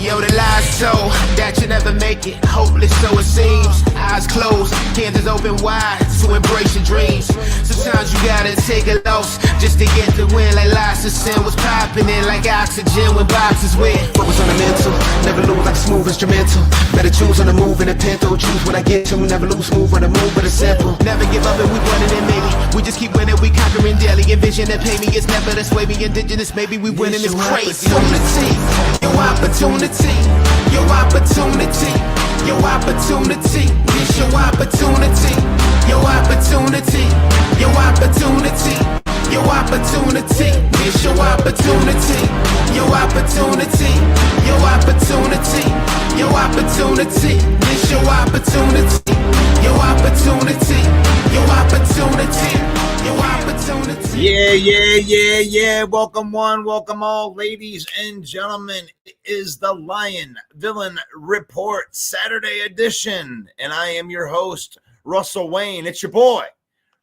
Yo, the lies so that you never make it. Hopeless, so it seems. Eyes closed, canvas open wide to embrace your dreams. Sometimes you gotta take a loss just to get the win. Like lots of sin was popping in like oxygen when boxes wet. Focus on the mental, never lose like a smooth instrumental. Better choose on the move in a pinto. Choose when I get to, never lose smooth on the move, but it's simple. Never give up and we running it, maybe. We just keep winning, we conquering daily. Envision that pay me, it's never this way. We indigenous, maybe we winning this crazy. Your opportunity, your opportunity, your opportunity, it's your opportunity, your opportunity, your opportunity, your opportunity, it's your opportunity, your opportunity, your opportunity, your opportunity, it's your opportunity, your opportunity, your opportunity, your opportunity. Yeah. Welcome one, welcome all, ladies and gentlemen. It is the Lion Villain Report Saturday edition, and I am your host, Russell Wayne. It's your boy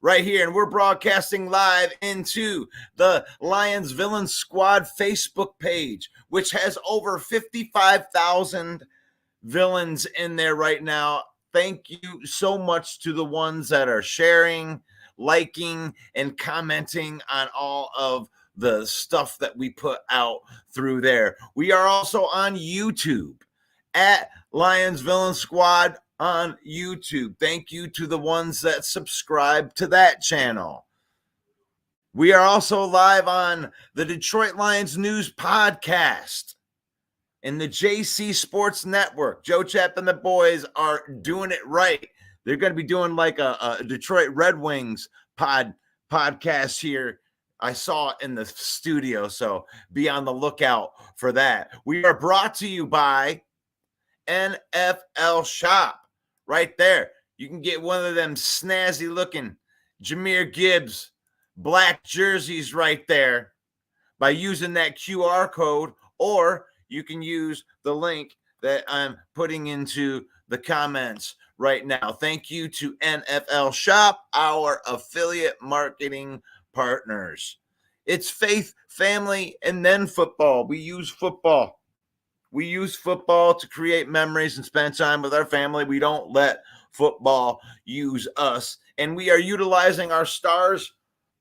right here, and we're broadcasting live into the Lions Villain Squad Facebook page, which has over 55,000 villains in there right now. Thank you so much to the ones that are sharing, liking, and commenting on all of the stuff that we put out through there. We are also on YouTube at Lions Villain Squad on YouTube. Thank you to the ones that subscribe to that channel. We are also live on the Detroit Lions News Podcast and the JC Sports Network. Joe Chap and the boys are doing it right. They're going to be doing like a Detroit Red Wings podcast here. I saw it in the studio, so be on the lookout for that. We are brought to you by NFL Shop. Right there. You can get one of them snazzy looking Jahmyr Gibbs black jerseys right there by using that QR code, or you can use the link that I'm putting into the comments right now. Thank you to NFL Shop, our affiliate marketing partners. It's faith, family, and then football. We use football. We use football to create memories and spend time with our family. We don't let football use us. And we are utilizing our Stars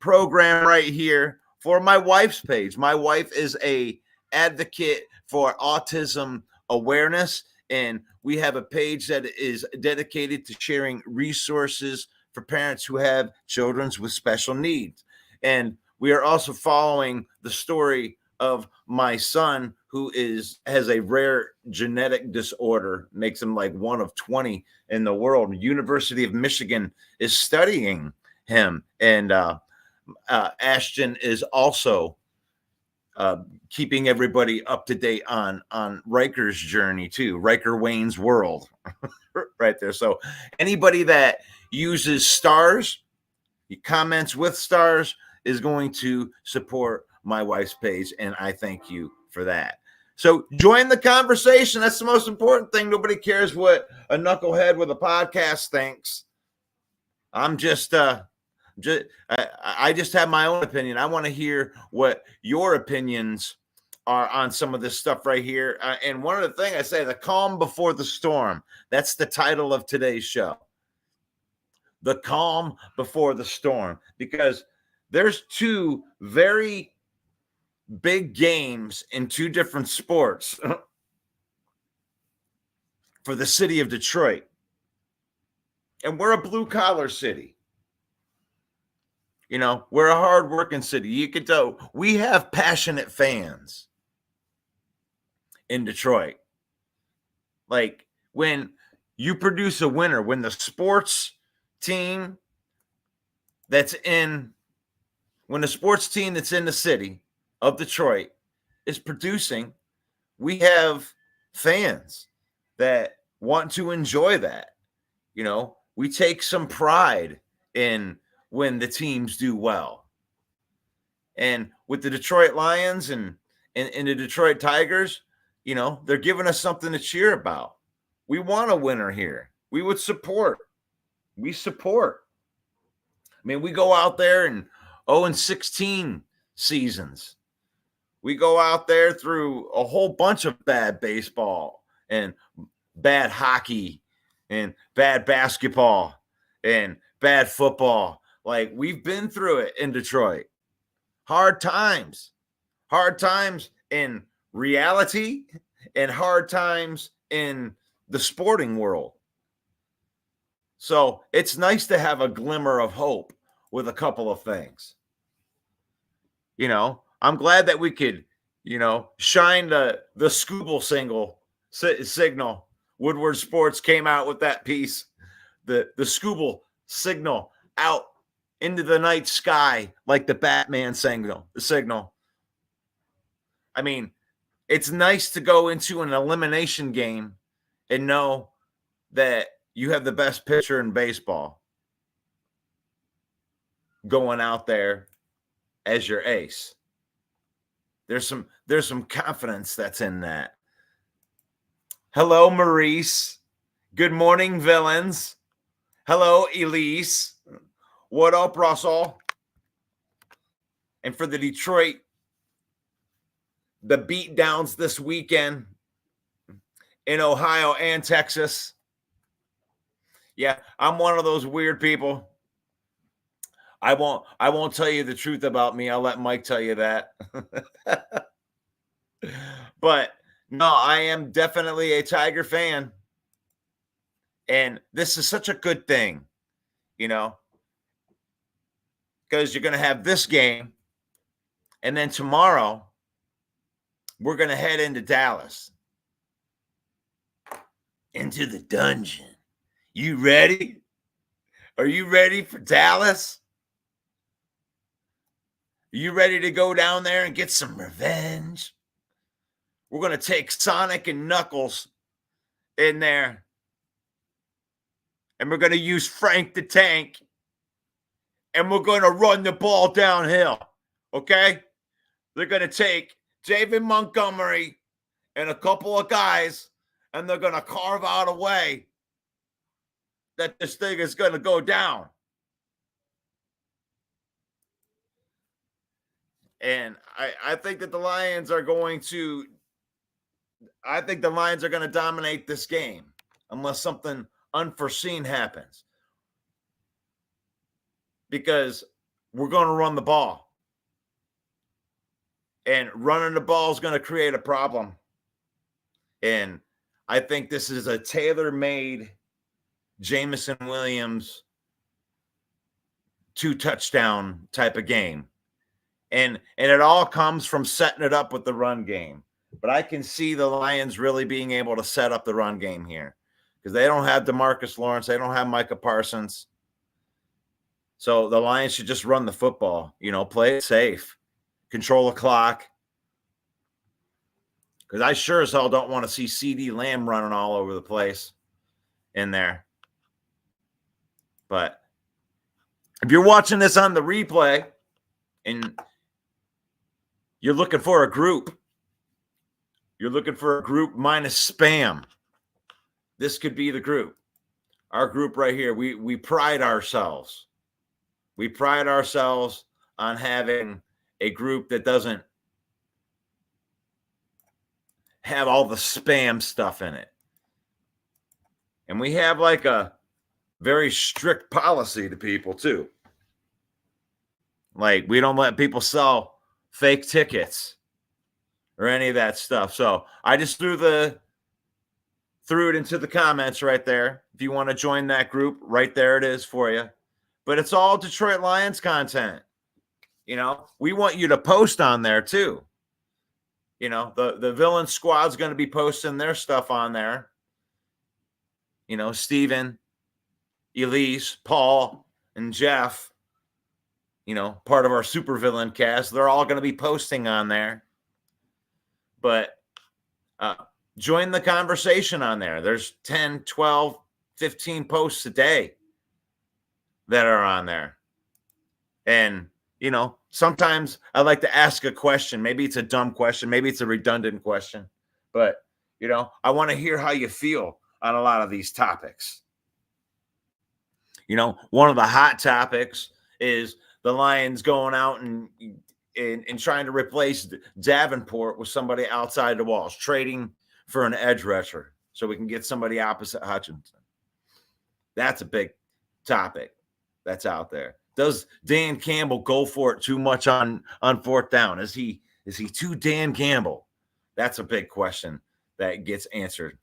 program right here for my wife's page. My wife is a advocate for autism awareness, and we have a page that is dedicated to sharing resources for parents who have children with special needs. And we are also following the story of my son, who has a rare genetic disorder, makes him like one of 20 in the world. University of Michigan is studying him, and Ashton is also keeping everybody up to date on Riker's journey too. Riker Wayne's World, right there. So anybody that uses stars, comments with stars, is going to support my wife's page, and I thank you for that. So join the conversation. That's the most important thing. Nobody cares what a knucklehead with a podcast thinks. I just have my own opinion. I want to hear what your opinions are on some of this stuff right here. And one of the things I say, the calm before the storm. That's the title of today's show. The calm before the storm, because there's two very big games in two different sports for the city of Detroit. And we're a blue collar city. You know, we're a hardworking city. You can tell we have passionate fans in Detroit. Like when you produce a winner, when the sports team that's in the city of Detroit is producing, we have fans that want to enjoy that. You know, we take some pride in when the teams do well. And with the Detroit Lions and the Detroit Tigers, you know, they're giving us something to cheer about. We want a winner here. We would support. We support. I mean, we go out there and 0-16 seasons. We go out there through a whole bunch of bad baseball and bad hockey and bad basketball and bad football. Like, we've been through it in Detroit. Hard times in reality and hard times in the sporting world. So it's nice to have a glimmer of hope with a couple of things. You know, I'm glad that we could, you know, shine the Scooble signal. Woodward Sports came out with that piece, the Scooble signal out into the night sky like the Batman signal. I mean, it's nice to go into an elimination game and know that you have the best pitcher in baseball going out there as your ace. There's some confidence that's in that. Hello, Maurice. Good morning, villains. Hello, Elise. What up, Russell? And for the Detroit, the beatdowns this weekend in Ohio and Texas. Yeah, I'm one of those weird people. I won't tell you the truth about me. I'll let Mike tell you that. But no, I am definitely a Tiger fan. And this is such a good thing, you know, because you're going to have this game. And then tomorrow, we're going to head into Dallas. Into the dungeon. You ready? Are you ready for Dallas? Are you ready to go down there and get some revenge? We're going to take Sonic and Knuckles in there. And we're going to use Frank the Tank. And we're going to run the ball downhill. Okay? They're going to take David Montgomery and a couple of guys, and they're going to carve out a way that this thing is going to go down. And I think that the Lions are going to dominate this game unless something unforeseen happens. Because we're going to run the ball. And running the ball is going to create a problem. And I think this is a tailor-made Jameson Williams 2-touchdown type of game. And it all comes from setting it up with the run game. But I can see the Lions really being able to set up the run game here because they don't have DeMarcus Lawrence. They don't have Micah Parsons. So the Lions should just run the football, play it safe, control the clock. Because I sure as hell don't want to see CD Lamb running all over the place in there. But if you're watching this on the replay and you're looking for a group minus spam, this could be the group. Our group right here, we pride ourselves. We pride ourselves on having a group that doesn't have all the spam stuff in it. And we have like a very strict policy to people too. Like we don't let people sell fake tickets or any of that stuff. So I just threw it into the comments right there. If you want to join that group, right there it is for you. But it's all Detroit Lions content. We want you to post on there too. The villain squad's going to be posting their stuff on there. Steven, Elise, Paul, and Jeff, part of our supervillain cast, they're all going to be posting on there. But join the conversation on there. There's 10, 12, 15 posts a day that are on there. And, sometimes I like to ask a question. Maybe it's a dumb question. Maybe it's a redundant question. But, I want to hear how you feel on a lot of these topics. One of the hot topics is the Lions going out and trying to replace Davenport with somebody outside the walls, trading for an edge rusher so we can get somebody opposite Hutchinson. That's a big topic that's out there. Does Dan Campbell go for it too much on fourth down? Is he too Dan Campbell? That's a big question that gets answered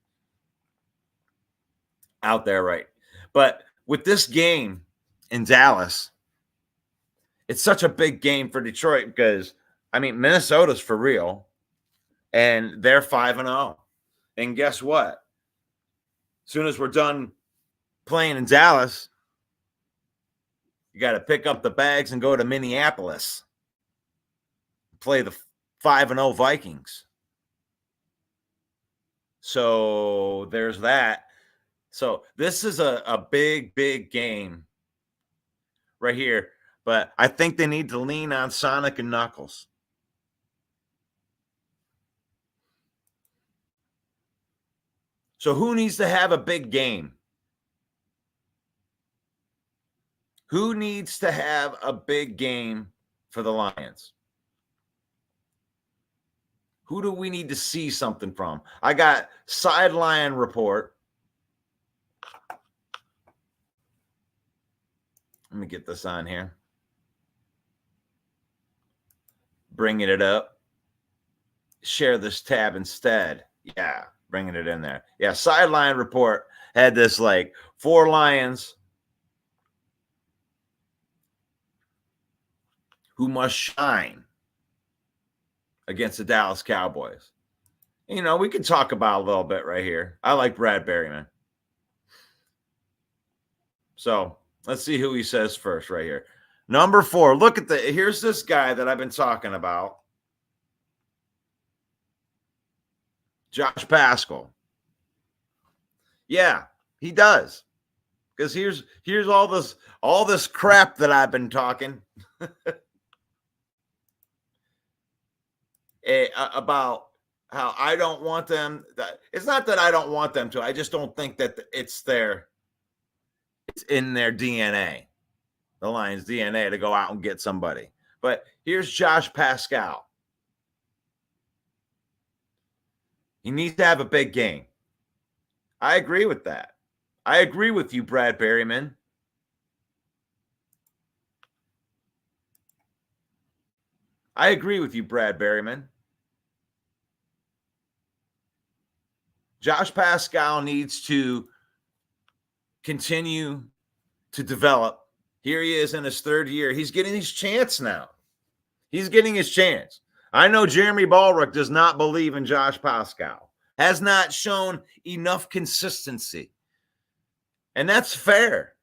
out there, right? But with this game in Dallas, it's such a big game for Detroit because, Minnesota's for real, and they're 5-0. And guess what? As soon as we're done playing in Dallas, you got to pick up the bags and go to Minneapolis, play the 5-0 Vikings. So there's that. So this is a big, big game right here. But I think they need to lean on Sonic and Knuckles. So who needs to have a big game? Who needs to have a big game for the Lions? Who do we need to see something from? I got Sideline Report. Let me get this on here. Bringing it up. Share this tab instead. Yeah, bringing it in there. Yeah, Sideline Report had this like 4 Lions who must shine against the Dallas Cowboys. We can talk about a little bit right here. I like Brad Berryman. So let's see who he says first right here. Number 4, here's this guy that I've been talking about. Josh Pascal. Yeah, he does. Because here's all this crap that I've been talking about how I don't want them. It's not that I don't want them to. I just don't think that it's in their DNA, the Lions' DNA, to go out and get somebody. But here's Josh Pascal. He needs to have a big game. I agree with that. I agree with you, Brad Berryman. I agree with you, Brad Berryman. Josh Pascal needs to continue to develop. Here he is in his 3rd year. He's getting his chance now. He's getting his chance. I know Jeremy Ballrook does not believe in Josh Pascal, has not shown enough consistency. And that's fair.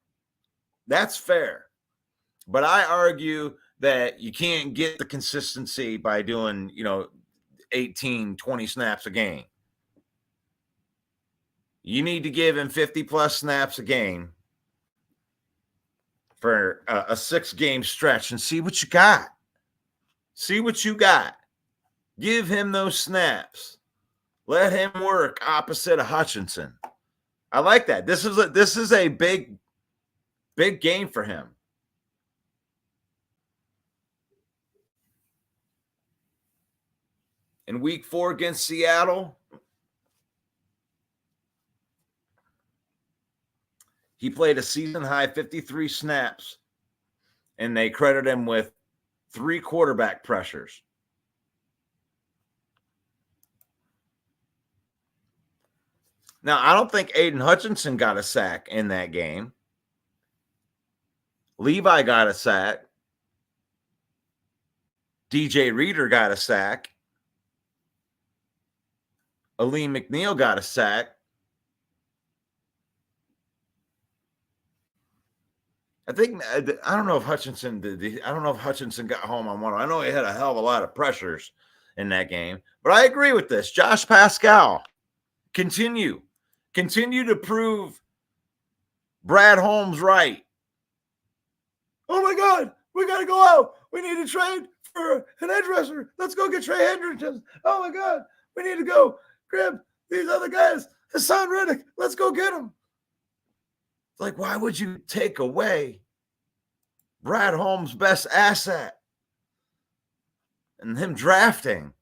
That's fair. But I argue that you can't get the consistency by doing, 18, 20 snaps a game. You need to give him 50 plus snaps a game for a 6-game stretch and see what you got. See what you got. Give him those snaps. Let him work opposite of Hutchinson. I like that. This is a big game for him. In week 4 against Seattle, he played a season-high 53 snaps, and they credit him with 3 quarterback pressures. Now, I don't think Aiden Hutchinson got a sack in that game. Levi got a sack. DJ Reader got a sack. Aleem McNeil got a sack. I don't know if Hutchinson did. I don't know if Hutchinson got home on one. I know he had a hell of a lot of pressures in that game. But I agree with this. Josh Pascal, continue to prove Brad Holmes right. Oh my God, we got to go out. We need to trade for an edge rusher. Let's go get Trey Hendrickson. Oh my God, we need to go grab these other guys. Hassan Reddick, let's go get them. It's like, why would you take away Brad Holmes' best asset and him drafting?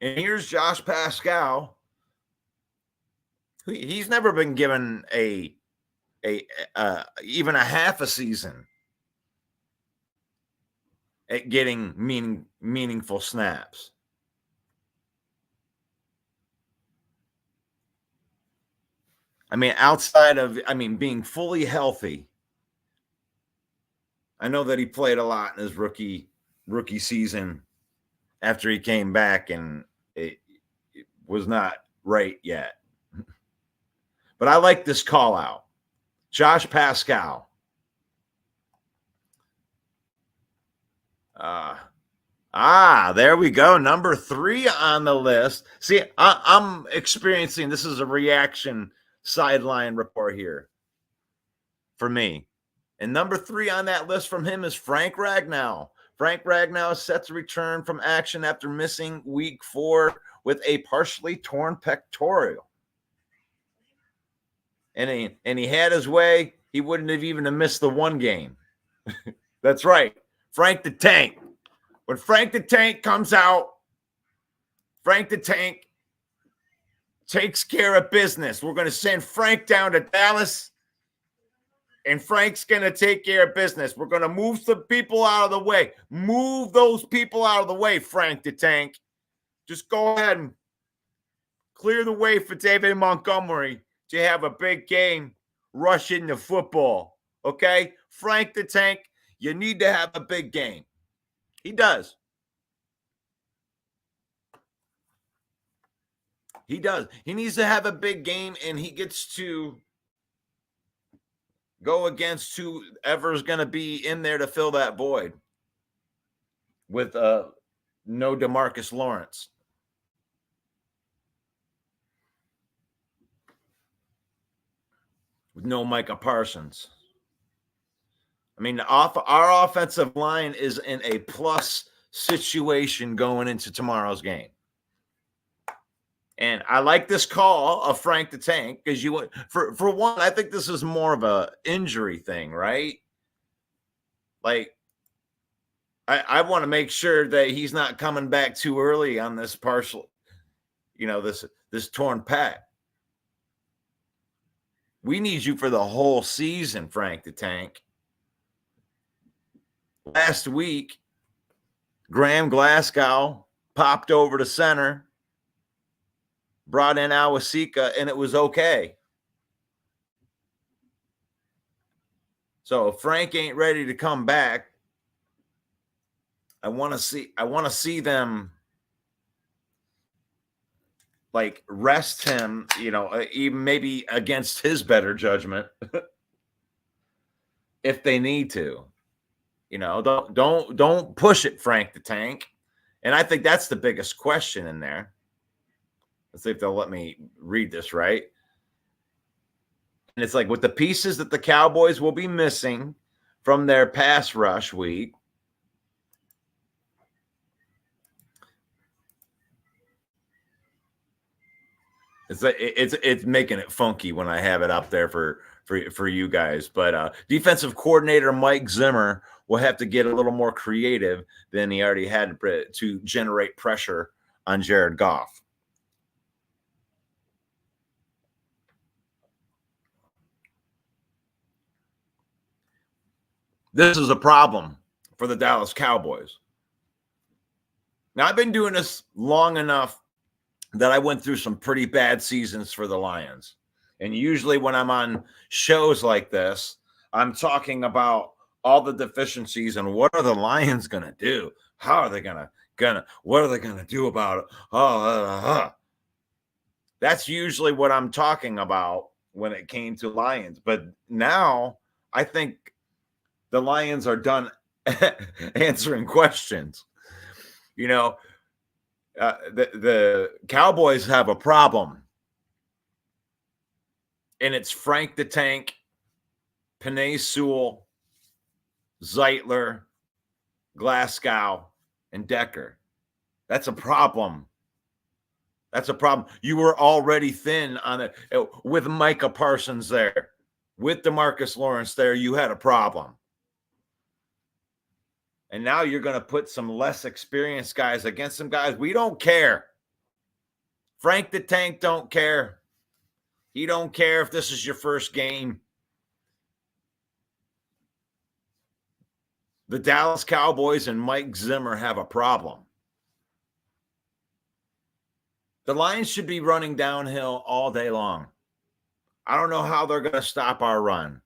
And here's Josh Pascal. He's never been given even a half a season at getting meaningful snaps. I mean, outside of, being fully healthy. I know that he played a lot in his rookie season after he came back, and it was not right yet. But I like this call out. Josh Pascal. There we go. Number 3 on the list. See, I'm experiencing, this is a reaction sideline report here for me. And number 3 on that list from him is Frank Ragnow. Frank Ragnow is set to return from action after missing week 4 with a partially torn pectoral. And he had his way, he wouldn't have even missed the 1 game. That's right. Frank the Tank. When Frank the Tank comes out, Frank the Tank takes care of business. We're going to send Frank down to Dallas, and Frank's going to take care of business. We're going to move some people out of the way. Move those people out of the way, Frank the Tank. Just go ahead and clear the way for David Montgomery to have a big game, rush into football. Okay? Frank the Tank, you need to have a big game. He does. He does. He needs to have a big game, and he gets to go against whoever's going to be in there to fill that void with no DeMarcus Lawrence. With no Micah Parsons. Our offensive line is in a plus situation going into tomorrow's game. And I like this call of Frank the Tank because for one, I think this is more of a injury thing, right? Like, I want to make sure that he's not coming back too early on this partial, this torn pec. We need you for the whole season, Frank the Tank. Last week, Graham Glasgow popped over to center, brought in Awasika, and it was okay. So if Frank ain't ready to come back, I want to see them like rest him, even maybe against his better judgment if they need to. Don't push it, Frank the Tank. And I think that's the biggest question in there. Let's see if they'll let me read this right. And it's like with the pieces that the Cowboys will be missing from their pass rush week. It's making it funky when I have it up there for you guys. But defensive coordinator Mike Zimmer will have to get a little more creative than he already had to generate pressure on Jared Goff. This is a problem for the Dallas Cowboys. Now, I've been doing this long enough that I went through some pretty bad seasons for the Lions. And usually when I'm on shows like this, I'm talking about all the deficiencies and what are the Lions going to do? How are they what are they going to do about it? That's usually what I'm talking about when it came to Lions. But now I think the Lions are done answering questions. The Cowboys have a problem. And it's Frank the Tank, Penei Sewell, Zeitler, Glasgow, and Decker. That's a problem. That's a problem. You were already thin on it with Micah Parsons there, with DeMarcus Lawrence there. You had a problem. And now you're going to put some less experienced guys against some guys. We don't care. Frank the Tank don't care. He don't care if this is your first game. The Dallas Cowboys and Mike Zimmer have a problem. The Lions should be running downhill all day long. I don't know how they're going to stop our run.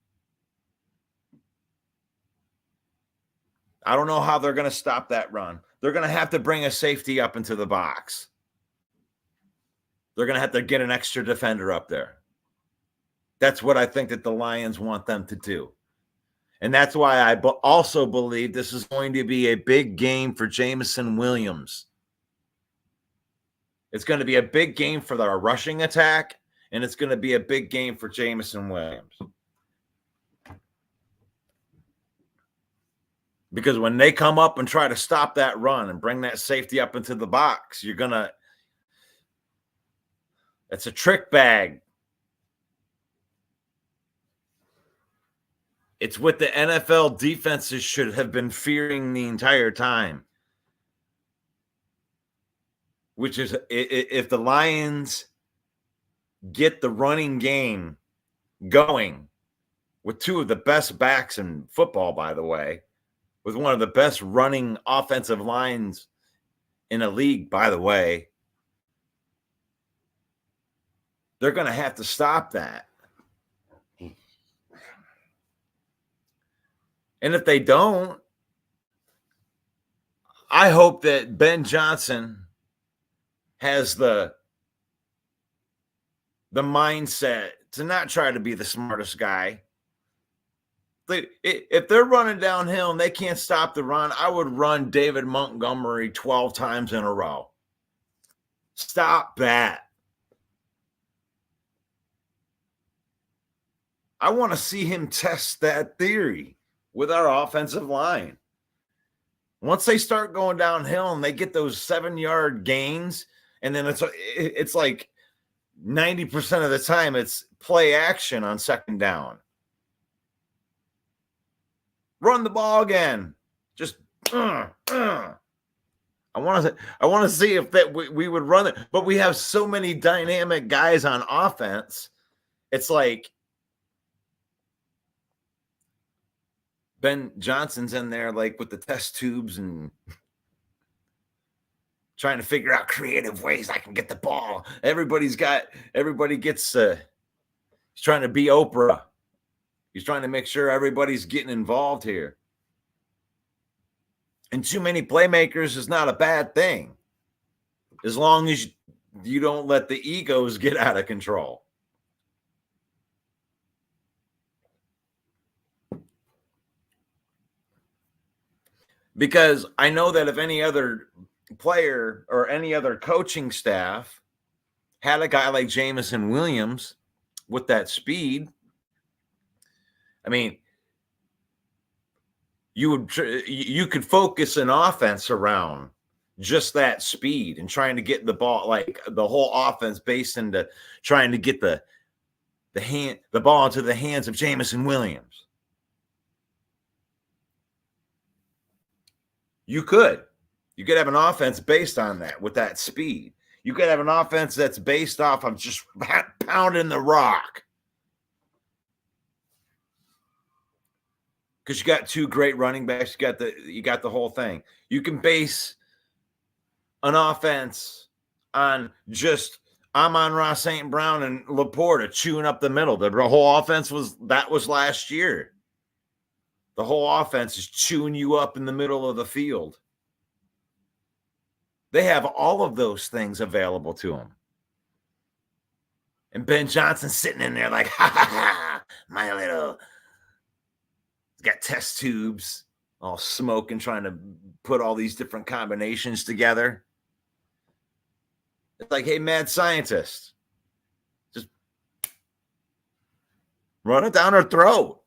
I don't know how they're going to stop that run. They're going to have to bring a safety up into the box. They're going to have to get an extra defender up there. That's what I think that the Lions want them to do. And that's why I also believe this is going to be a big game for Jameson Williams. It's going to be a big game for their rushing attack, and it's going to be a big game for Jameson Williams. Because when they come up and try to stop that run and bring that safety up into the box, it's a trick bag. It's what the NFL defenses should have been fearing the entire time. Which is if the Lions get the running game going with two of the best backs in football, by the way, with one of the best running offensive lines in a league, by the way, they're going to have to stop that. And if they don't, I hope that Ben Johnson has the mindset to not try to be the smartest guy. If they're running downhill and they can't stop the run, I would run David Montgomery 12 times in a row. Stop that. I want to see him test that theory with our offensive line. Once they start going downhill and they get those 7-yard gains, and then it's like 90% of the time it's play action on second down. Run the ball again. Just I want to see if that we would run it, but we have so many dynamic guys on offense. It's like Ben Johnson's in there like with the test tubes and trying to figure out creative ways I can get the ball. Everybody gets he's trying to be Oprah. He's trying to make sure everybody's getting involved here. And too many playmakers is not a bad thing, as long as you don't let the egos get out of control. Because I know that if any other player or any other coaching staff had a guy like Jameson Williams with that speed, I mean, you could focus an offense around just that speed and trying to get the ball, like the whole offense based into trying to get the ball into the hands of Jameson Williams. You could have an offense based on that with that speed. You could have an offense that's based off of just pounding the rock. Because you got two great running backs, you got the whole thing. You can base an offense on just Amon-Ra St. Brown and Laporta chewing up the middle. The whole offense was last year. The whole offense is chewing you up in the middle of the field. They have all of those things available to them. And Ben Johnson sitting in there like, ha, ha, ha, my little... He's got test tubes, all smoking, trying to put all these different combinations together. It's like, hey, mad scientist, just run it down her throat.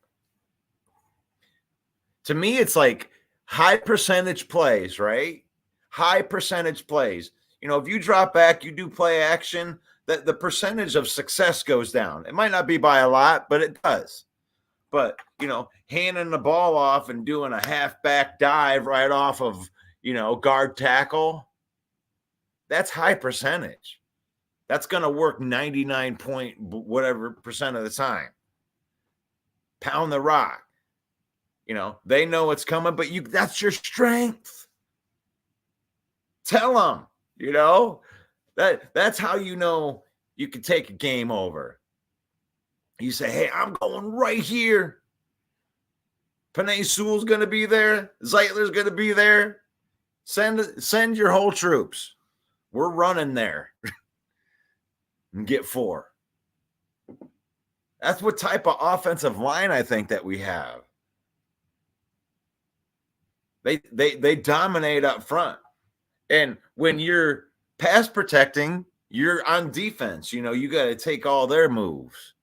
To me, it's like high percentage plays, right? High percentage plays. You know, if you drop back, you do play action, the percentage of success goes down. It might not be by a lot, but it does. But, you know, handing the ball off and doing a halfback dive right off of, you know, guard tackle, that's high percentage. That's going to work 99 point whatever percent of the time. Pound the rock. You know, they know it's coming, but that's your strength. Tell them, you know, that's how you know you can take a game over. You say, hey, I'm going right here. Penei Sewell's going to be there. Zeitler's going to be there. Send your whole troops. We're running there. And get 4. That's what type of offensive line I think that we have. They dominate up front. And when you're pass protecting, you're on defense. You know, you got to take all their moves.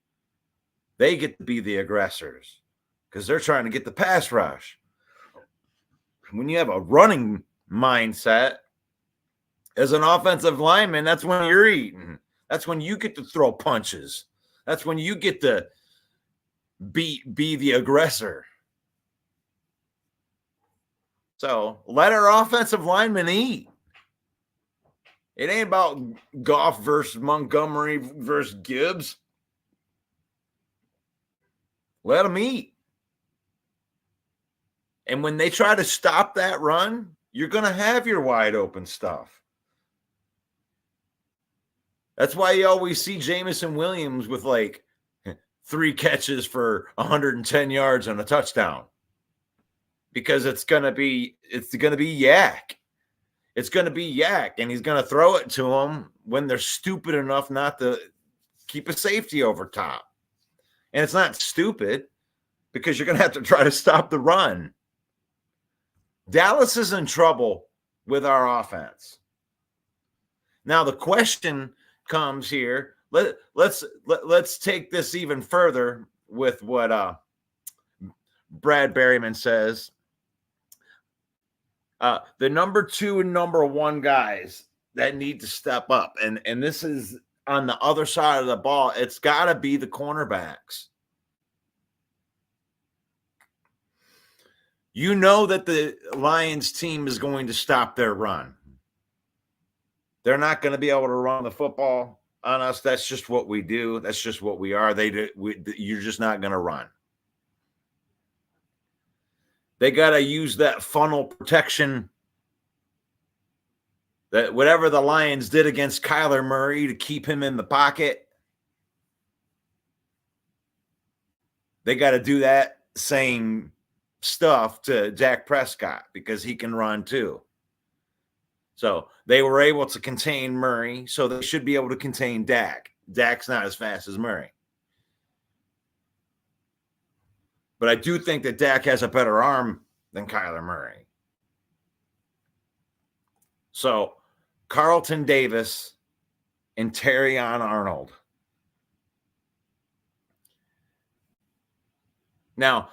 They get to be the aggressors because they're trying to get the pass rush. When you have a running mindset as an offensive lineman, that's when you're eating. That's when you get to throw punches. That's when you get to be the aggressor. So let our offensive linemen eat. It ain't about Goff versus Montgomery versus Gibbs. Let them eat. And when they try to stop that run, you're going to have your wide open stuff. That's why you always see Jameson Williams with like 3 catches for 110 yards and a touchdown. Because it's going to be Yak. It's going to be Yak, and he's going to throw it to them when they're stupid enough not to keep a safety over top. And it's not stupid because you're going to have to try to stop the run. Dallas is in trouble with our offense. Now the question comes here. Let's take this even further with what Brad Berryman says. The number 2 and number 1 guys that need to step up, and this is on the other side of the ball. It's got to be the cornerbacks. You know that the Lions team is going to stop their run. They're not going to be able to run the football on us. That's just what we do. That's just what we are. You're just not going to run. They got to use that funnel protection, that whatever the Lions did against Kyler Murray to keep him in the pocket. They got to do that same stuff to Dak Prescott because he can run too. So they were able to contain Murray, so they should be able to contain Dak. Dak's not as fast as Murray. But I do think that Dak has a better arm than Kyler Murray. So Carlton Davis and Terrion Arnold. Now,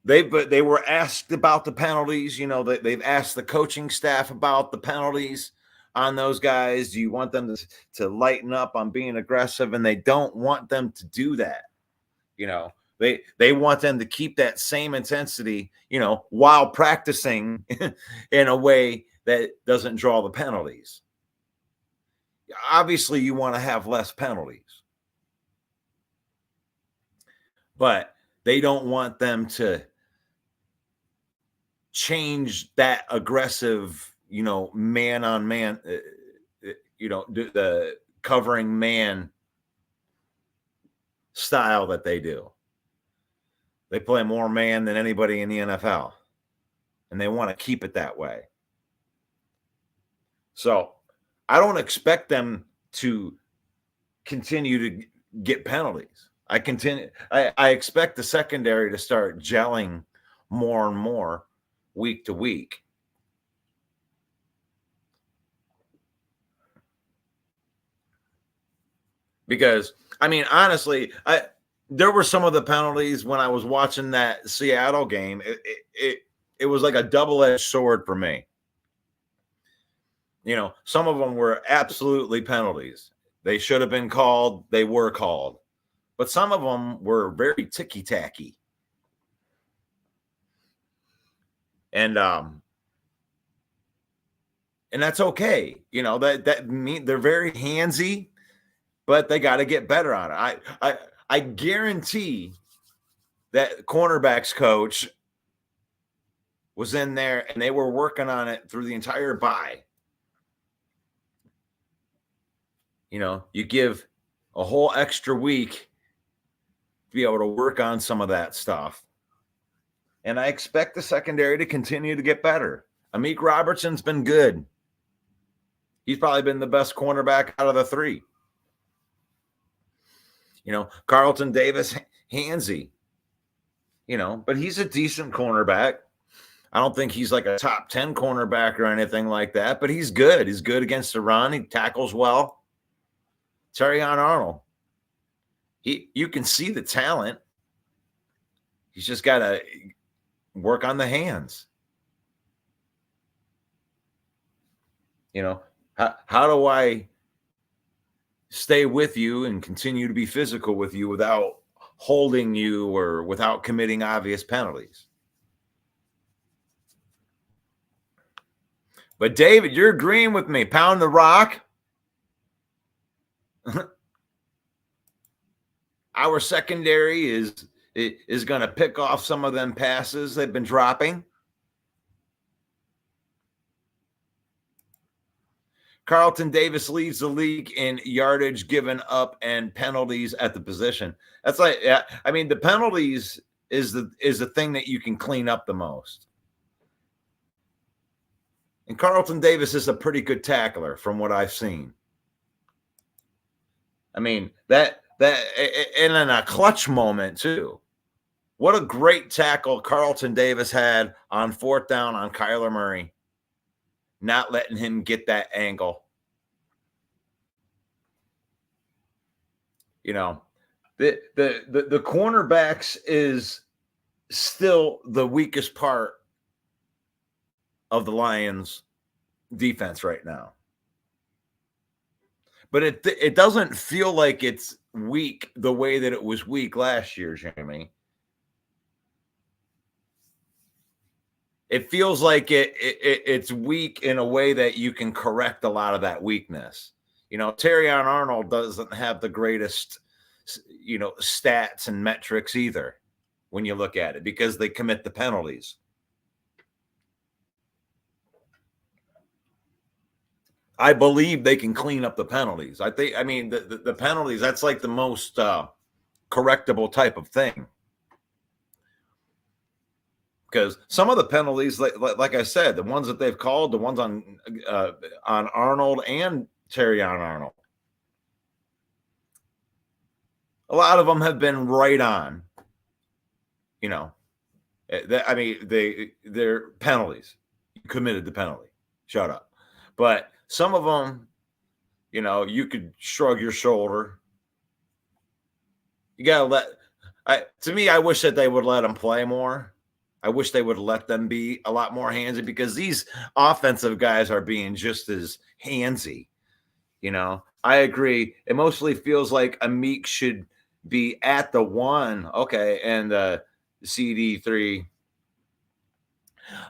they were asked about the penalties. You know, they've asked the coaching staff about the penalties on those guys. Do you want them to lighten up on being aggressive? And they don't want them to do that. You know, they want them to keep that same intensity, you know, while practicing in a way that doesn't draw the penalties. Obviously, you want to have less penalties, but they don't want them to change that aggressive, you know, man on man, you know, the covering man style that they do. They play more man than anybody in the NFL, and they want to keep it that way. So I don't expect them to continue to get penalties. I expect the secondary to start gelling more and more week to week. Because, I mean, honestly, there were some of the penalties when I was watching that Seattle game. It was like a double-edged sword for me. You know, some of them were absolutely penalties. They should have been called. They were called. But some of them were very ticky-tacky. And that's okay. You know, that mean they're very handsy, but they got to get better on it. I guarantee that cornerbacks coach was in there and they were working on it through the entire bye. You know, you give a whole extra week to be able to work on some of that stuff. And I expect the secondary to continue to get better. Amik Robertson's been good. He's probably been the best cornerback out of the three. You know, Carlton Davis, handsy. You know, but he's a decent cornerback. I don't think he's like a top 10 cornerback or anything like that, but he's good. He's good against the run. He tackles well. Terrion Arnold. You can see the talent. He's just got to work on the hands. You know, how do I stay with you and continue to be physical with you without holding you or without committing obvious penalties? But David, you're agreeing with me. Pound the rock. Our secondary is going to pick off some of them passes they've been dropping. Carlton Davis leads the league in yardage given up and penalties at the position. That's like, I mean, the penalties is the thing that you can clean up the most. And Carlton Davis is a pretty good tackler from what I've seen. I mean, that and in a clutch moment too. What a great tackle Carlton Davis had on fourth down on Kyler Murray, not letting him get that angle. You know, the cornerbacks is still the weakest part of the Lions defense right now. But it doesn't feel like it's weak the way that it was weak last year, Jamie. It feels like it's weak in a way that you can correct a lot of that weakness. You know, Terrion Arnold doesn't have the greatest, you know, stats and metrics either when you look at it because they commit the penalties. I believe they can clean up the penalties. I mean, the penalties, that's like the most correctable type of thing. because some of the penalties, like I said, the ones that they've called, the ones on Arnold and Terry on Arnold, a lot of them have been right on. You know, I mean, they're penalties. You committed the penalty. Shut up. But some of them, you know, you could shrug your shoulder. You gotta to me, I wish that they would let them play more. I wish they would let them be a lot more handsy, because these offensive guys are being just as handsy. You know, I agree. It mostly feels like Amik should be at the one. Okay. And CD3.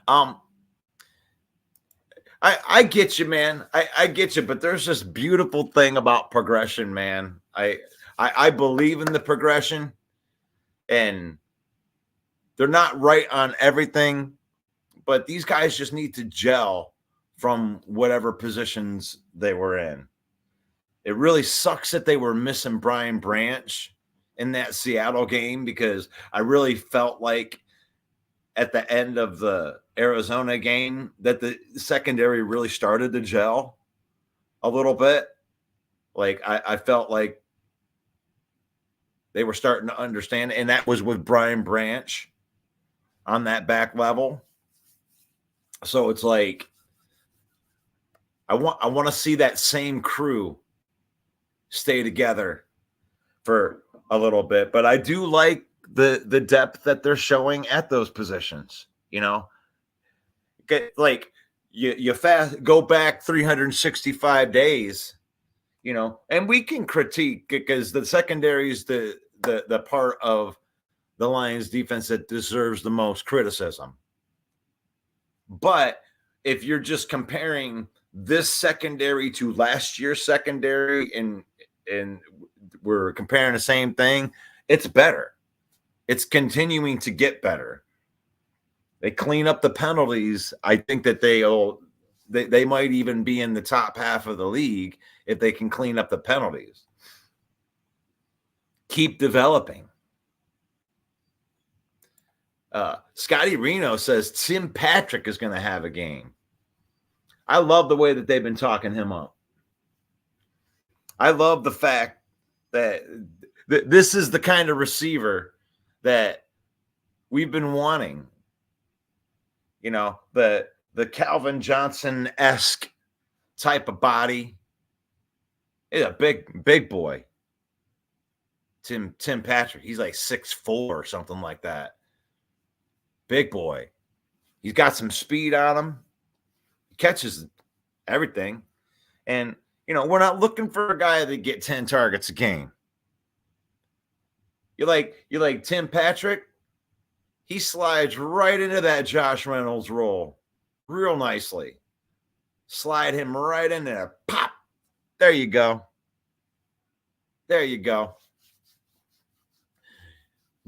I get you, man. I get you, but there's this beautiful thing about progression, man. I believe in the progression, and they're not right on everything, but these guys just need to gel from whatever positions they were in. It really sucks that they were missing Brian Branch in that Seattle game, because I really felt like at the end of the Arizona game that the secondary really started to gel a little bit. Like I felt like they were starting to understand, and that was with Brian Branch on that back level. So it's like I want to see that same crew stay together for a little bit, but I do like the depth that they're showing at those positions. You know, like you fast go back 365 days, you know, and we can critique, because the secondary is the part of the Lions defense that deserves the most criticism. But if you're just comparing this secondary to last year's secondary, and we're comparing the same thing, it's better. It's continuing to get better. They clean up the penalties. I think that they might even be in the top half of the league if they can clean up the penalties. Keep developing. Scotty Reno says Tim Patrick is going to have a game. I love the way that they've been talking him up. I love the fact that this is the kind of receiver that we've been wanting. You know, the Calvin Johnson-esque type of body. He's a big boy. Tim Patrick, he's like 6'4" or something like that. Big boy. He's got some speed on him. He catches everything. And, you know, we're not looking for a guy that get 10 targets a game. You like Tim Patrick? He slides right into that Josh Reynolds role real nicely. Slide him right in there. Pop. There you go. There you go.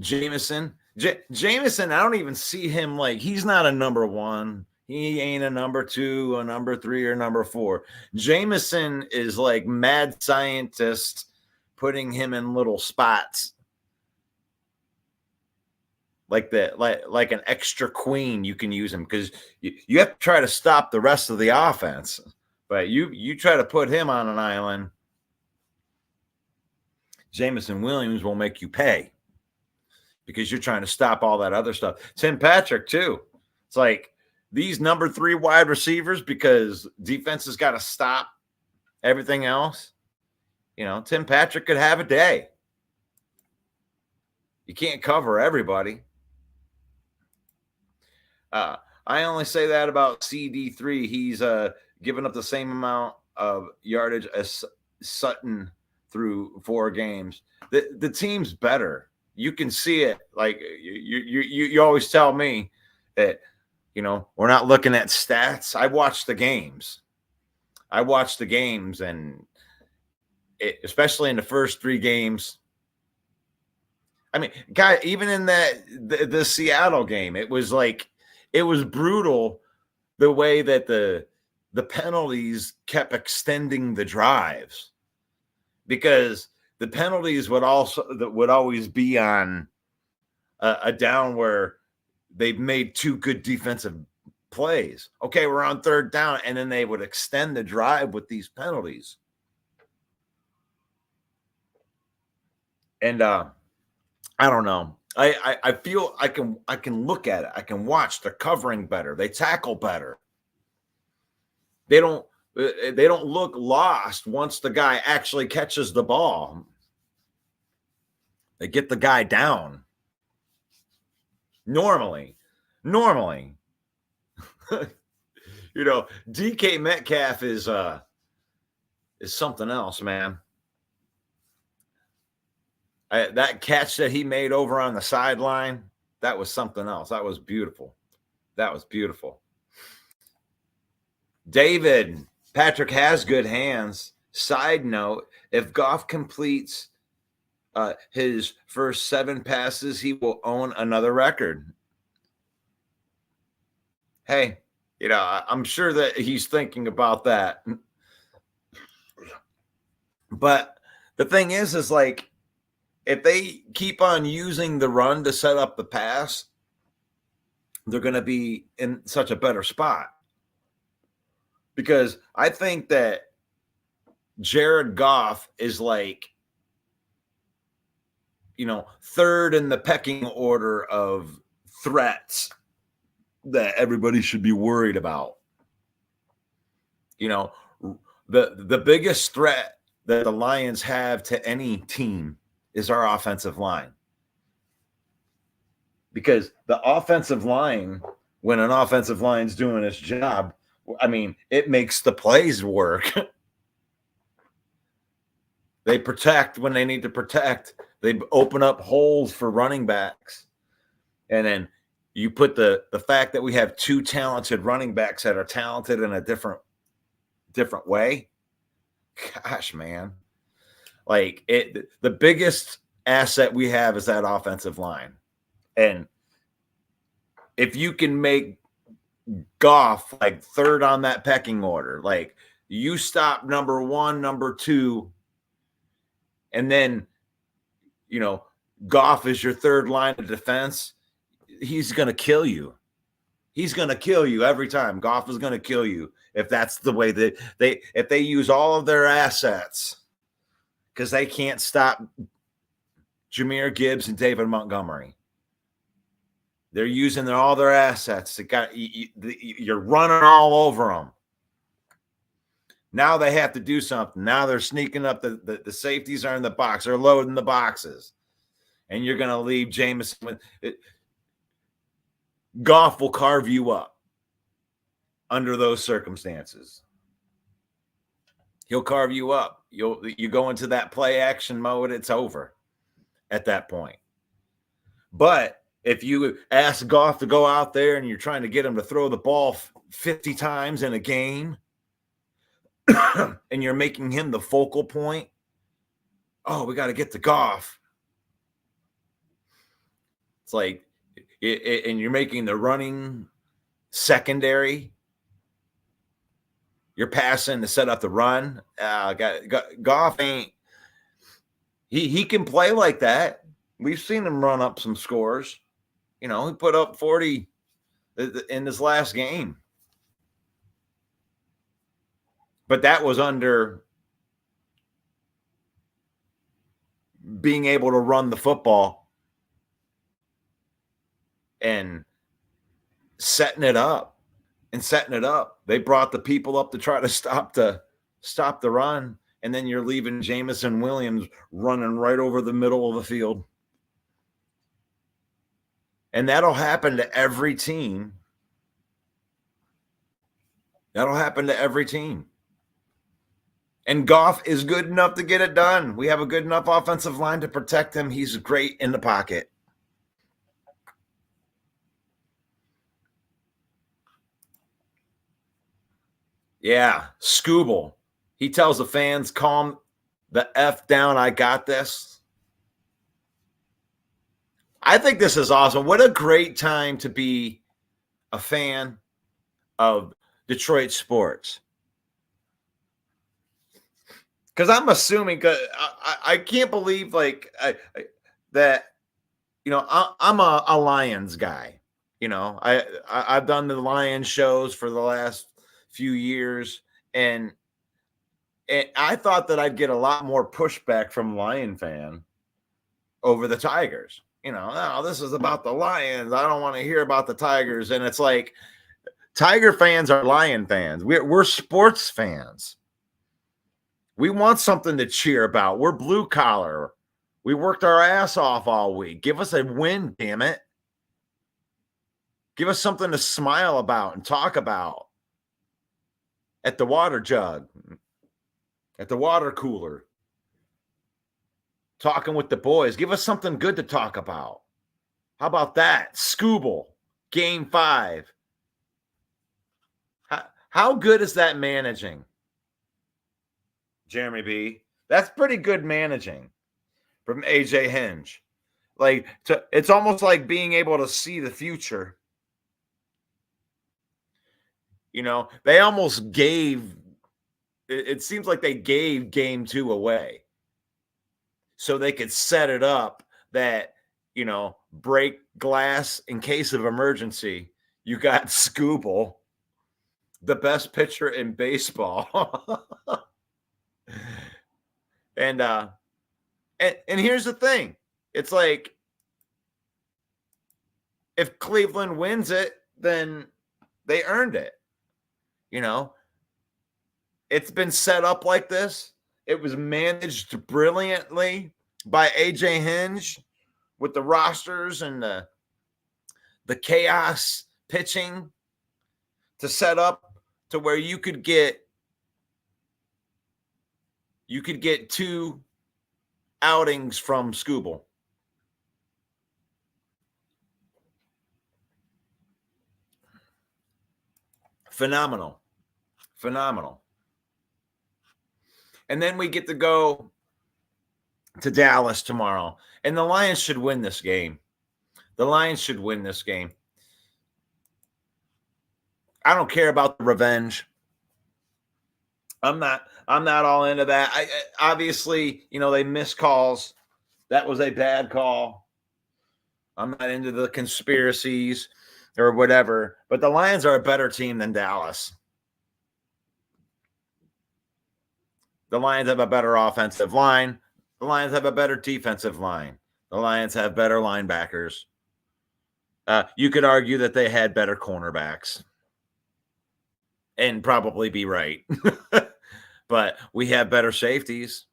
Jameson, I don't even see him like, he's not a number one. He ain't a number two, a number three, or number four. Jameson is like mad scientist putting him in little spots. Like that, like an extra queen, you can use him, because you have to try to stop the rest of the offense. But you try to put him on an island, Jameson Williams will make you pay, because you're trying to stop all that other stuff. Tim Patrick, too. It's like these number 3 wide receivers, because defense has got to stop everything else. You know, Tim Patrick could have a day. You can't cover everybody. I only say that about CD3. He's given up the same amount of yardage as Sutton through 4 games. The team's better. You can see it. Like you always tell me that, you know, we're not looking at stats. I watched the games. And especially in the first 3 games. I mean, guy, even in the Seattle game, it was brutal the way that the penalties kept extending the drives, because the penalties would always be on a down where they've made 2 good defensive plays. Okay, we're on 3rd down, and then they would extend the drive with these penalties. And I don't know. I feel I can look at it. I can watch. They're covering better. They tackle better. They don't look lost once the guy actually catches the ball. They get the guy down. Normally. DK Metcalf is something else, man. That catch that he made over on the sideline, that was something else. That was beautiful. David, Patrick has good hands. Side note, if Goff completes his first 7 passes, he will own another record. Hey, I'm sure that he's thinking about that. But the thing is like, if they keep on using the run to set up the pass, they're going to be in such a better spot. Because I think that Jared Goff is like, 3rd in the pecking order of threats that everybody should be worried about. The biggest threat that the Lions have to any team is our offensive line. Because the offensive line, when an offensive line's doing its job, it makes the plays work. They protect when they need to protect. They open up holes for running backs. And then you put the fact that we have 2 talented running backs that are talented in a different way. Gosh, man. Like, the biggest asset we have is that offensive line. And if you can make Goff like 3rd on that pecking order, like you stop number 1, number 2, and then, Goff is your 3rd line of defense, he's going to kill you. He's going to kill you every time. Goff is going to kill you if that's the way that if they use all of their assets, because they can't stop Jahmyr Gibbs and David Montgomery. They're using all their assets. You're running all over them. Now they have to do something. Now they're sneaking up. The safeties are in the box. They're loading the boxes. And you're going to leave Jameson with it. Goff will carve you up under those circumstances. He'll carve you up. You go into that play action mode, it's over at that point. But if you ask Goff to go out there and you're trying to get him to throw the ball 50 times in a game, and you're making him the focal point, we got to get to Goff. It's like, and you're making the running secondary. You're passing to set up the run. Goff ain't. He can play like that. We've seen him run up some scores. He put up 40 in this last game. But that was under being able to run the football and setting it up. They brought the people up to try to stop the run, and then you're leaving Jameson Williams running right over the middle of the field. And that'll happen to every team. And Goff is good enough to get it done. We have a good enough offensive line to protect him. He's great in the pocket. Yeah, Scooble. He tells the fans, calm the F down. I got this. I think this is awesome. What a great time to be a fan of Detroit sports. Because I'm assuming, I can't believe that, I'm a Lions guy. I've done the Lion shows for the last few years, and I thought that I'd get a lot more pushback from Lion fan over the Tigers. Oh, this is about the Lions. I don't want to hear about the Tigers. And it's like, Tiger fans are Lion fans. We're sports fans. We want something to cheer about. We're blue collar. We worked our ass off all week. Give us a win, damn it. Give us something to smile about and talk about at the water jug, at the water cooler, talking with the boys. Give us something good to talk about. How about that? Scooble, Game 5. How good is that managing, Jeremy B? That's pretty good managing from AJ Hinge. It's almost like being able to see the future. They almost gave, it seems like they gave Game 2 away so they could set it up that, break glass in case of emergency. You got Scooble, the best pitcher in baseball. And here's the thing. It's like, if Cleveland wins it, then they earned it. It's been set up like this. It was managed brilliantly by AJ Hinge with the rosters and the chaos pitching to set up to where you could get 2 outings from Scooble. Phenomenal. And then we get to go to Dallas tomorrow. And the Lions should win this game. I don't care about the revenge. I'm not all into that. Obviously, they miss calls. That was a bad call. I'm not into the conspiracies or whatever, but the Lions are a better team than Dallas. The Lions have a better offensive line. The Lions have a better defensive line. The Lions have better linebackers. You could argue that they had better cornerbacks and probably be right. But we have better safeties.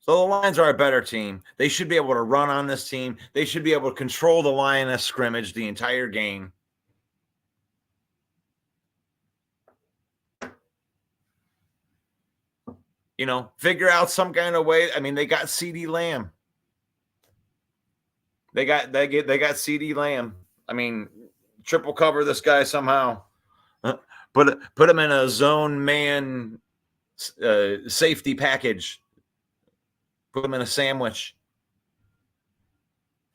So the Lions are a better team. They should be able to run on this team. They should be able to control the Lioness scrimmage the entire game. Figure out some kind of way. I mean, they got CeeDee Lamb. They got CeeDee Lamb. I mean, triple cover this guy somehow. Put him in a zone man safety package. Put him in a sandwich.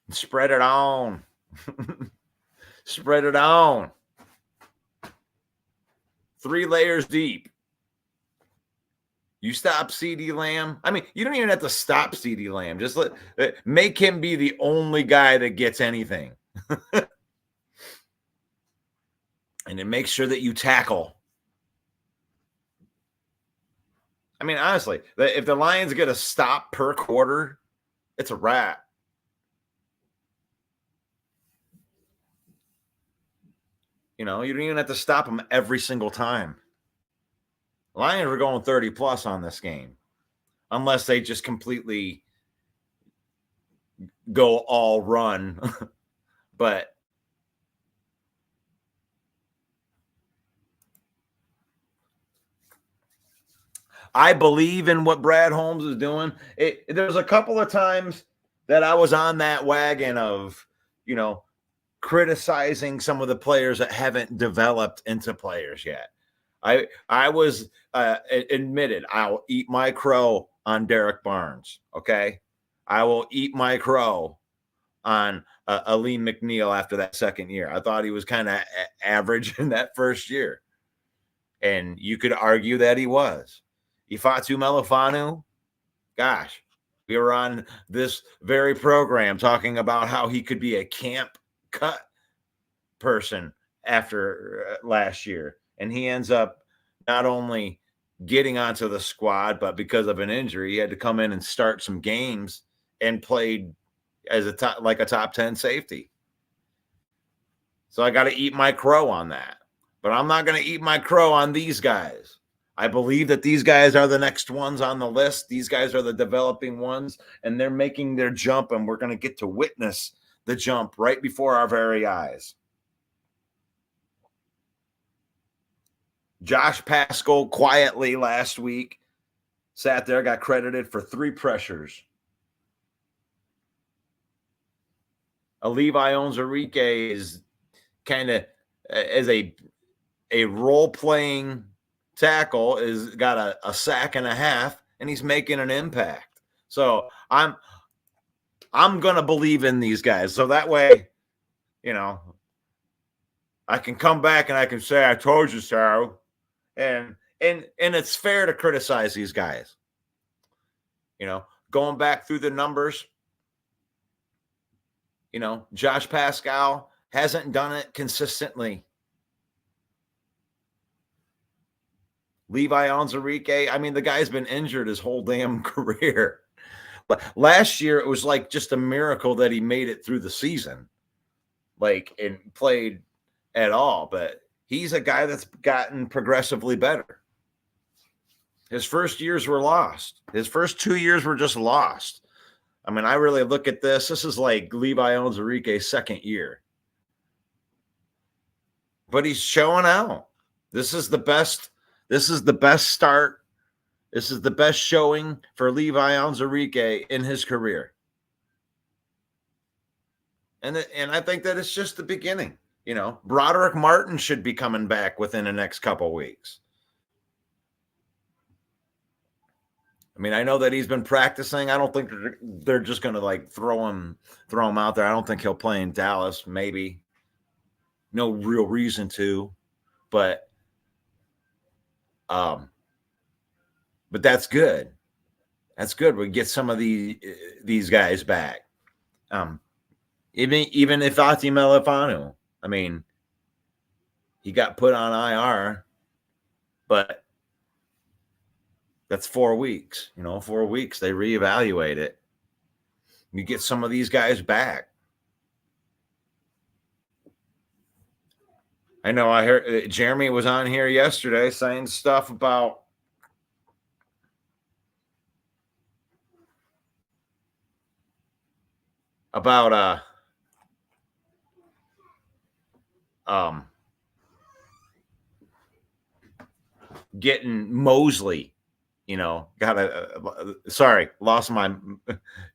Spread it on. Spread it on. 3 layers deep. You stop CeeDee Lamb. I mean, you don't even have to stop CeeDee Lamb. Just make him be the only guy that gets anything. And then make sure that you tackle. I mean, honestly, if the Lions get a stop per quarter, it's a wrap. You don't even have to stop them every single time. Lions are going 30 plus on this game, unless they just completely go all run. But I believe in what Brad Holmes is doing. There's a couple of times that I was on that wagon of, criticizing some of the players that haven't developed into players yet. I was admitted I'll eat my crow on Derek Barnes. Okay. I will eat my crow on Aleem McNeil after that second year. I thought he was kind of average in that first year. And you could argue that he was. Ifeatu Melifonwu, gosh, We were on this very program talking about how he could be a camp cut person after last year. And he ends up not only getting onto the squad, but because of an injury, he had to come in and start some games and played as a top 10 safety. So I got to eat my crow on that. But I'm not going to eat my crow on these guys. I believe that these guys are the next ones on the list. These guys are the developing ones, and they're making their jump, and we're going to get to witness the jump right before our very eyes. Josh Paschal quietly last week sat there, got credited for 3 pressures. Levi Onwuzurike is kind of as a role-playing tackle, is got a sack and a half, and he's making an impact. So I'm gonna believe in these guys. So that way, I can come back and I can say I told you so. And it's fair to criticize these guys. Going back through the numbers, Josh Paschal hasn't done it consistently. Levi Onwuzurike, I mean, the guy's been injured his whole damn career. But last year, it was like just a miracle that he made it through the season, and played at all. But he's a guy that's gotten progressively better. His first years were lost. His first 2 years were just lost. I mean, I really look at this. This is like Levi Onwuzurike's second year. But he's showing out. This is the best start. This is the best showing for Levi Onwuzurike in his career. And I think that it's just the beginning. Broderick Martin should be coming back within the next couple weeks. I mean, I know that he's been practicing. I don't think they're just going to throw him out there. I don't think he'll play in Dallas. Maybe. No real reason to, but that's good. That's good. We get some of these guys back. Even if Ati Melifanu, I mean, he got put on IR, but that's 4 weeks. 4 weeks, they reevaluate it. You get some of these guys back. I know I heard Jeremy was on here yesterday saying stuff about getting Mosley, sorry, lost my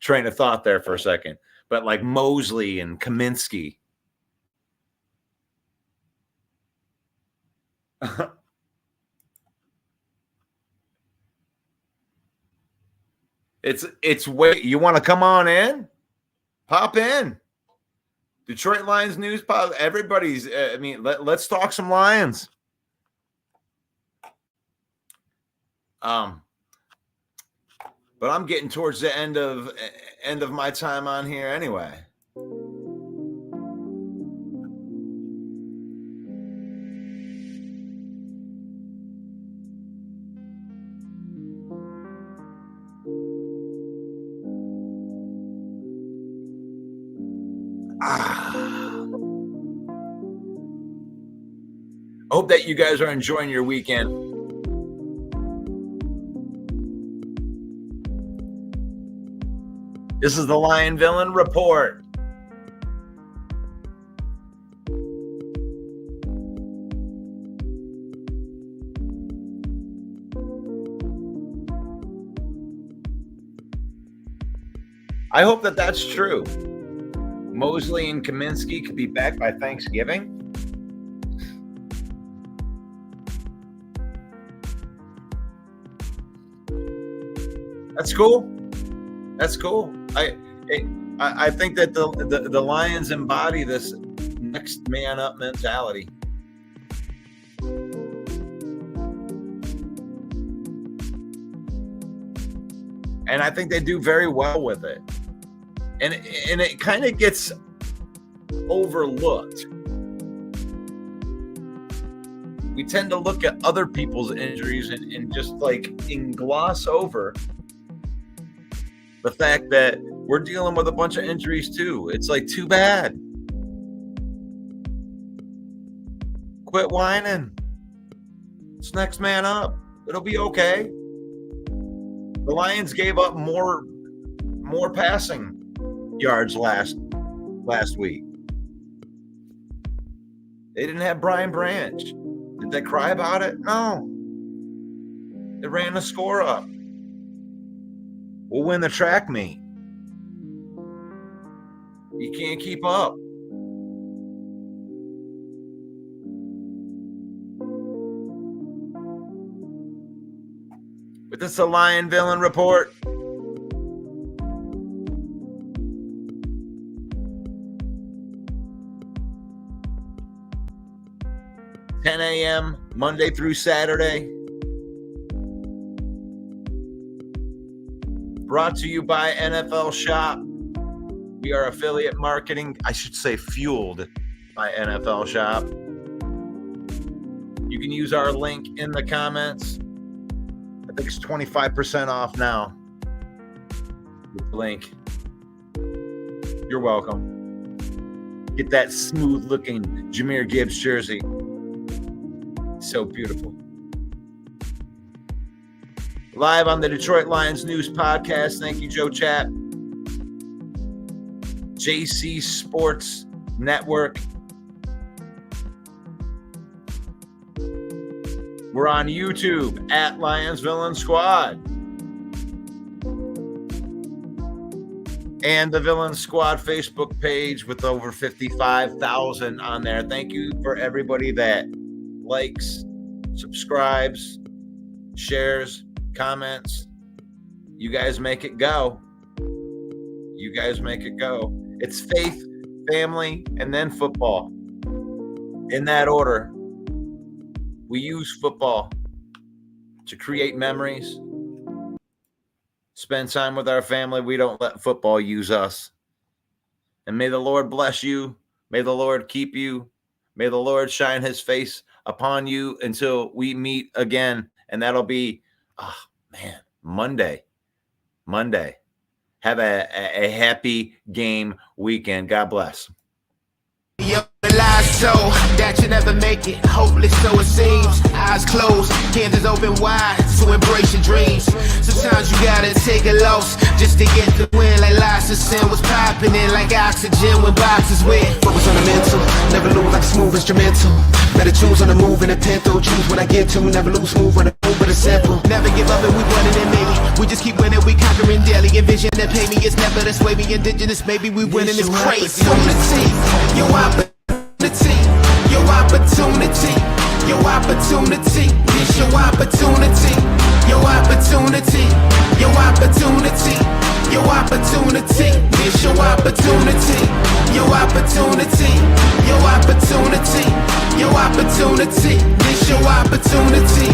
train of thought there for a second, but like Mosley and Kaminsky. It's wait, you want to come on in? Pop in. Detroit Lions news pop. Everybody's let's talk some Lions. But I'm getting towards the end of my time on here anyway. Hope that you guys are enjoying your weekend. This is the Lion Villain Report. I hope that that's true. Mosley and Kaminsky could be back by Thanksgiving. That's cool. That's cool. I think that the Lions embody this next man up mentality. And I think they do very well with it. And it kind of gets overlooked. We tend to look at other people's injuries and just gloss over the fact that we're dealing with a bunch of injuries too. It's too bad. Quit whining. It's next man up. It'll be okay. The Lions gave up more passing yards last week. They didn't have Brian Branch. Did they cry about it? No. They ran the score up. We'll win the track meet. You can't keep up. But this is a Lion Villain Report. $10 a.m. Monday through Saturday. Brought to you by NFL Shop. We are affiliate marketing, I should say fueled by NFL Shop. You can use our link in the comments. I think it's 25% off now with the link. You're welcome. Get that smooth looking Jahmyr Gibbs jersey. So beautiful. Live on the Detroit Lions News Podcast. Thank you, Joe Chat. JC Sports Network. We're on YouTube at Lions Villain Squad. And the Villain Squad Facebook page with over 55,000 on there. Thank you for everybody that likes, subscribes, shares, comments. You guys make it go. You guys make it go. It's faith, family, and then football. In that order. We use football to create memories, spend time with our family. We don't let football use us. And may the Lord bless you. May the Lord keep you. May the Lord shine his face upon you until we meet again. And that'll be, Monday. Have a happy game weekend. God bless. Lies so that you never make it, hopeless so it seems. Eyes closed, hands open wide to embrace your dreams. Sometimes you gotta take a loss just to get the win. Like lots of sin was popping in like oxygen when boxes wet. Focus on the mental, never lose like a smooth instrumental. Better choose on the move in a pinto. Choose when I get to, never lose move on the move, but it's simple. Never give up and we running it maybe. We just keep winning, we conquering daily. Envision that pay me, it's never this way. We indigenous, baby, we winning this crazy. Opportunity, your opportunity, your opportunity, it's your opportunity, your opportunity, your opportunity, your opportunity, it's your opportunity, your opportunity, your opportunity, your opportunity, it's your opportunity.